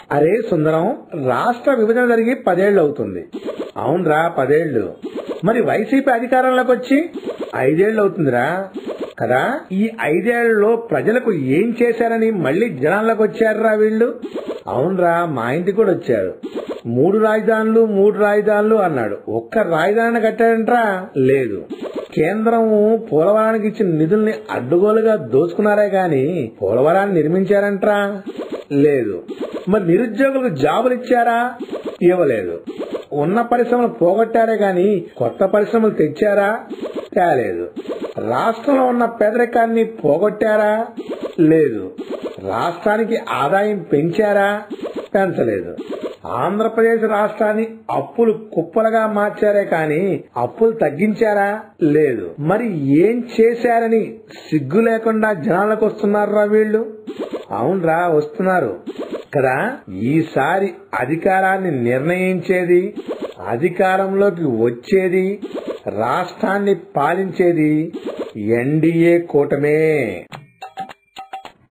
అరే సుందరం, రాష్ట్ర విభజన జరిగి 10 ఏళ్ళు అవుతుంది. అవునరా, 10 ఏళ్ళు. మరి వైసీపీ అధికారంలోకి వచ్చి 5 ఏళ్ళు అవుతుందిరా కదా. ఈ 5 ఏళ్లలో ప్రజలకు ఏం చేశారని మళ్లీ జనాల్లోకి వచ్చారురా వీళ్ళు. అవునరా, మా ఇంటికి కూడా వచ్చారు. 3 రాజధానులు అన్నాడు. ఒక్క రాజధాని కట్టాడంట్రా? లేదు. కేంద్రం పోలవరానికి ఇచ్చిన నిధుల్ని అడ్డుగోలుగా దోచుకున్నారే గాని పోలవరాన్ని నిర్మించారంట్రా? లేదు. మరి నిరుద్యోగులకు జాబులు ఇచ్చారా? ఇవ్వలేదు. ఉన్న పరిశ్రమలు పోగొట్టారే గాని కొత్త పరిశ్రమలు తెచ్చారా? తేలేదు. రాష్ట్రంలో ఉన్న పేదరికాన్ని పోగొట్టారా? లేదు. రాష్ట్రానికి ఆదాయం పెంచారా? పెంచలేదు. ఆంధ్రప్రదేశ్ రాష్ట్రాన్ని అప్పులు కుప్పలుగా మార్చారే కాని అప్పులు తగ్గించారా? లేదు. మరి ఏం చేశారని సిగ్గు లేకుండా జనాలకు వస్తున్నారా వీళ్ళు? అవునరా, వస్తున్నారు కదా. ఈసారి అధికారాన్ని నిర్ణయించేది, అధికారంలోకి వచ్చేది, రాష్ట్రాన్ని పాలించేది ఎన్డీఏ కూటమే.